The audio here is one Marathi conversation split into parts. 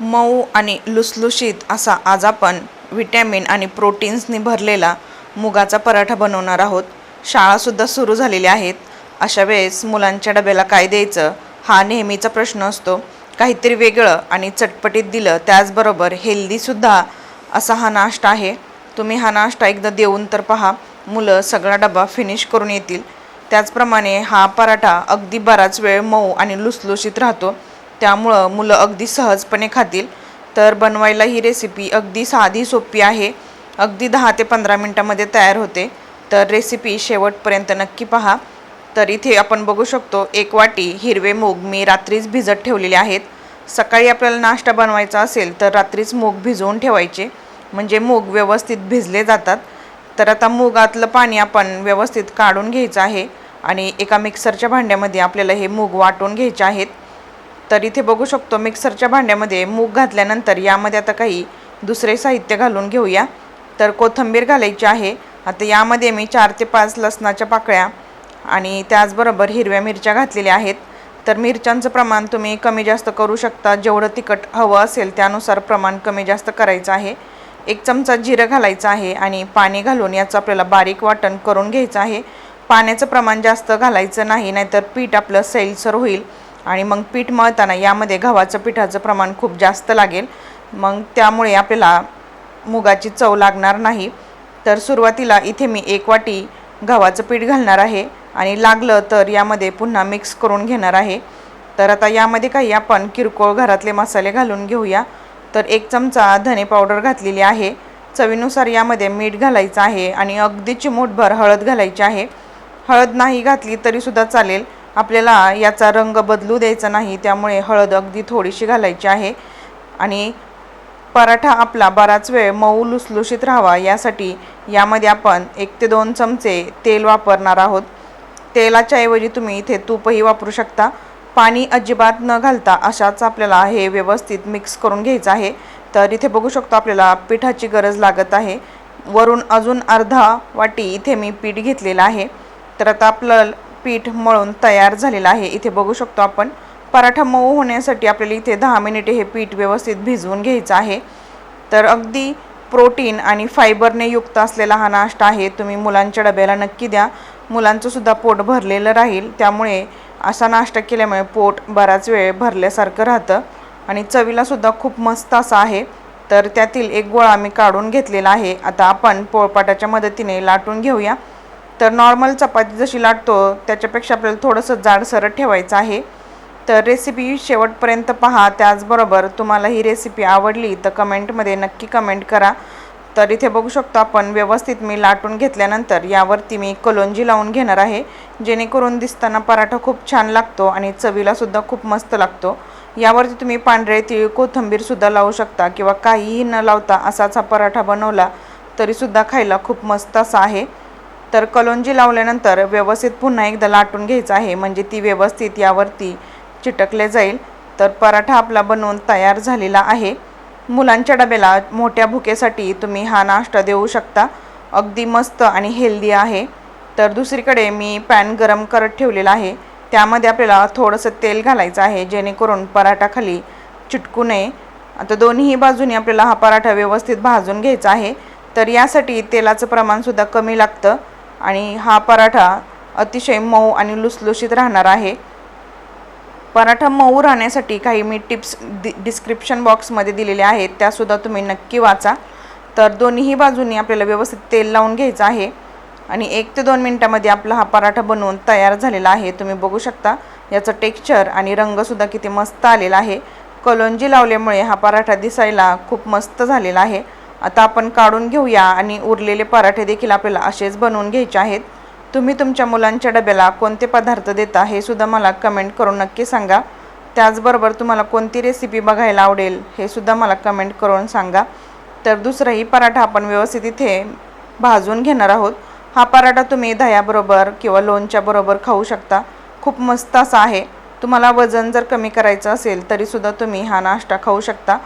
मऊ आणि लुसलुशीत असा आज आपण व्हिटॅमिन आणि प्रोटीन्सनी भरलेला मुगाचा पराठा बनवणार आहोत। शाळासुद्धा सुरू झालेल्या आहेत। अशा वेळेस मुलांच्या डब्याला काय द्यायचं हा नेहमीचा प्रश्न असतो। काहीतरी वेगळं आणि चटपटीत दिलं, त्याचबरोबर हेल्दीसुद्धा असा हा नाश्ता आहे। तुम्ही हा नाश्ता एकदा देऊन तर पहा, मुलं सगळा डबा फिनिश करून येतील। त्याचप्रमाणे हा पराठा अगदी बराच वेळ मऊ आणि लुसलुशीत राहतो, त्यामुळं मुलं अगदी सहजपणे खातील। तर बनवायला ही रेसिपी अगदी साधी सोपी आहे, अगदी 10 ते 15 मिनिटांमध्ये तयार होते। तर रेसिपी शेवटपर्यंत नक्की पहा। तर इथे आपण बघू शकतो 1 वाटी हिरवे मूग मी रात्रीच भिजत ठेवलेले आहेत। सकाळी आपल्याला नाश्ता बनवायचा असेल तर रात्रीच मूग भिजवून ठेवायचे, म्हणजे मूग व्यवस्थित भिजले जातात। तर आता मुगातलं पाणी आपण व्यवस्थित काढून घ्यायचं आहे आणि एका मिक्सरच्या भांड्यामध्ये आपल्याला हे मूग वाटून घ्यायचे आहेत। तर इथे बघू शकतो मिक्सरच्या भांड्यामध्ये मूग घातल्यानंतर यामध्ये आता काही दुसरे साहित्य घालून घेऊया। तर कोथिंबीर घालायची आहे। आता यामध्ये मी 4 ते 5 लसणाच्या पाकळ्या आणि त्याचबरोबर हिरव्या मिरच्या घातलेल्या आहेत। तर मिरच्यांचं प्रमाण तुम्ही कमी जास्त करू शकता, जेवढं तिखट हवं असेल त्यानुसार प्रमाण कमी जास्त करायचं आहे। 1 चमचा जिरं घालायचं आहे आणि पाणी घालून याचं आपल्याला बारीक वाटण करून घ्यायचं आहे। पाण्याचं प्रमाण जास्त घालायचं नाही, नाहीतर पीठ आपलं सैलसर होईल आणि मग पीठ मळताना यामध्ये गव्हाचं पिठाचं प्रमाण खूप जास्त लागेल, मग त्यामुळे आपल्याला मुगाची चव लागणार नाही। तर सुरुवातीला इथे मी 1 वाटी गव्हाचं पीठ घालणार आहे आणि लागलं तर यामध्ये पुन्हा मिक्स करून घेणार आहे। तर आता यामध्ये काही आपण किरकोळ घरातले मसाले घालून घेऊया। तर 1 चमचा धने पावडर घातलेली आहे। चवीनुसार यामध्ये मीठ घालायचं आहे आणि अगदी चिमूटभर हळद घालायची आहे। हळद नाही घातली तरीसुद्धा चालेल, आपल्याला याचा रंग बदलू द्यायचा नाही, त्यामुळे हळद अगदी थोडीशी घालायची आहे। आणि पराठा आपला बराच वेळ मऊ लुसलुशीत राहावा यासाठी यामध्ये आपण 1 ते 2 चमचे तेल वापरणार आहोत। तेलाच्या ऐवजी तुम्ही इथे तूपही वापरू शकता। पाणी अजिबात न घालता अशाच आपल्याला हे व्यवस्थित मिक्स करून घ्यायचं आहे। तर इथे बघू शकतो आपल्याला पिठाची गरज लागत आहे। वरून अजून अर्धा वाटी इथे मी पीठ घेतलेलं आहे। तर आता आपलं पीठ मळून तयार झालेलं आहे। इथे बघू शकतो आपण पराठा मऊ होण्यासाठी आपल्याला इथे 10 मिनिटे हे पीठ व्यवस्थित भिजवून घ्यायचं आहे। तर अगदी प्रोटीन आणि फायबरने युक्त असलेला हा नाश्ता आहे। तुम्ही मुलांच्या डब्याला नक्की द्या, मुलांचंसुद्धा पोट भरलेलं राहील। त्यामुळे असा नाश्ता केल्यामुळे पोट बराच वेळ भरल्यासारखं राहतं आणि चवीलासुद्धा खूप मस्त असा आहे। तर त्यातील एक गोळा मी काढून घेतलेला आहे। आता आपण पोळपाटाच्या मदतीने लाटून घेऊया। तर नॉर्मल चपाती जशी लाटतो त्याच्यापेक्षा आपल्याला थोडंसं जाडसर ठेवायचं आहे। तर रेसिपी शेवटपर्यंत पहा। त्याचबरोबर तुम्हाला ही रेसिपी आवडली तर कमेंटमध्ये नक्की कमेंट करा। तर इथे बघू शकतो आपण व्यवस्थित मी लाटून घेतल्यानंतर यावरती मी कलोंजी लावून घेणार आहे, जेणेकरून दिसताना पराठा खूप छान लागतो आणि चवीलासुद्धा खूप मस्त लागतो। यावरती तुम्ही पांढरे तीळ कोथिंबीरसुद्धा लावू शकता किंवा काहीही न लावता असाच हा पराठा बनवला तरीसुद्धा खायला खूप मस्त असा आहे। तर कलोंजी लावल्यानंतर व्यवस्थित पुन्हा एकदा लाटून घ्यायचं आहे, म्हणजे ती व्यवस्थित यावरती चिटकले जाईल। तर पराठा आपला बनवून तयार झालेला आहे। मुलांच्या डब्याला मोठ्या भुकेसाठी तुम्ही हा नाश्ता देऊ शकता, अगदी मस्त आणि हेल्दी आहे। तर दुसरीकडे मी पॅन गरम करत ठेवलेला आहे, त्यामध्ये आपल्याला थोडंसं तेल घालायचं आहे, जेणेकरून पराठा खाली चिटकू नये। आता दोन्ही बाजूनी आपल्याला हा पराठा व्यवस्थित भाजून घ्यायचा आहे। तर यासाठी तेलाचं प्रमाणसुद्धा कमी लागतं आणि हा पराठा अतिशय मऊ आणि लुसलुशीत राहणार आहे। पराठा मऊ राहण्यासाठी काही मी टिप्स डिस्क्रिप्शन बॉक्समध्ये दिलेल्या आहेत, त्यासुद्धा तुम्ही नक्की वाचा। तर दोन्ही बाजूंनी आपल्याला व्यवस्थित तेल लावून घ्यायचं आहे आणि 1 ते 2 मिनिटांमध्ये आपला हा पराठा बनवून तयार झालेला आहे। तुम्ही बघू शकता याचं टेक्स्चर आणि रंगसुद्धा किती मस्त आलेला आहे। कलोंजी लावल्यामुळे हा पराठा दिसायला खूप मस्त झालेला आहे। आता आपण काढून घेऊया आणि उरलेले पराठे देखील आपल्याला असेच बनवून घ्यायचे आहेत। तुम्ही तुमच्या मुलांच्या डब्याला कोणते पदार्थ देता हे सुद्धा मला कमेंट करून नक्की सांगा। त्याचबरोबर तुम्हाला कोणती रेसिपी बघायला आवडेल हे सुद्धा मला कमेंट करून सांगा। तर दुसराही पराठा आपण व्यवस्थित इथे भाजून घेणार आहोत। हा पराठा तुम्ही दह्याबरोबर किंवा लोणच्याबरोबर खाऊ शकता, खूप मस्त असा आहे। तुम्हाला वजन जर कमी करायचं असेल तरीसुद्धा तुम्ही हा नाश्ता खाऊ शकता।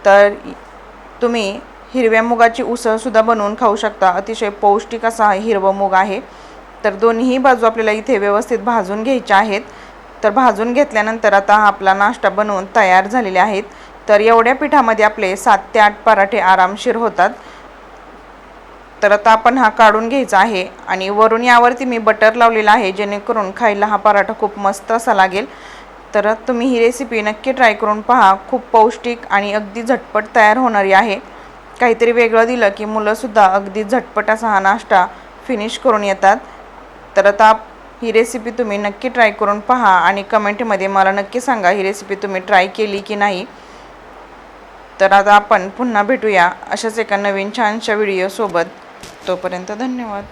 तर तुम्ही हिरव्या मुगाची उसळसुद्धा बनवून खाऊ शकता, अतिशय पौष्टिक असा हिरवं मूग आहे। तर दोन्ही बाजू आपल्याला इथे व्यवस्थित भाजून घ्यायच्या आहेत। तर भाजून घेतल्यानंतर आता आपला नाश्ता बनवून तयार झालेले आहेत। तर एवढ्या पिठामध्ये आपले 7 ते 8 पराठे आरामशीर होतात। तर आता आपण हा काढून घ्यायचा आहे आणि वरून यावरती मी बटर लावलेला आहे, जेणेकरून खायला हा पराठा खूप मस्त असा लागेल। तर तुम्ही ही रेसिपी नक्की ट्राय करून पहा, खूप पौष्टिक आणि अगदी झटपट तयार होणारी आहे। काहीतरी वेगळं दिलं की मुलंसुद्धा अगदी झटपट असा हा नाश्ता फिनिश करून येतात। तर आता ही रेसिपी तुम्ही नक्की ट्राय करून पहा आणि कमेंटमध्ये मला नक्की सांगा ही रेसिपी तुम्ही ट्राय केली की नाही। तर आता आपण पुन्हा भेटूया अशाच एका नवीन छानशा व्हिडिओसोबत। तोपर्यंत धन्यवाद।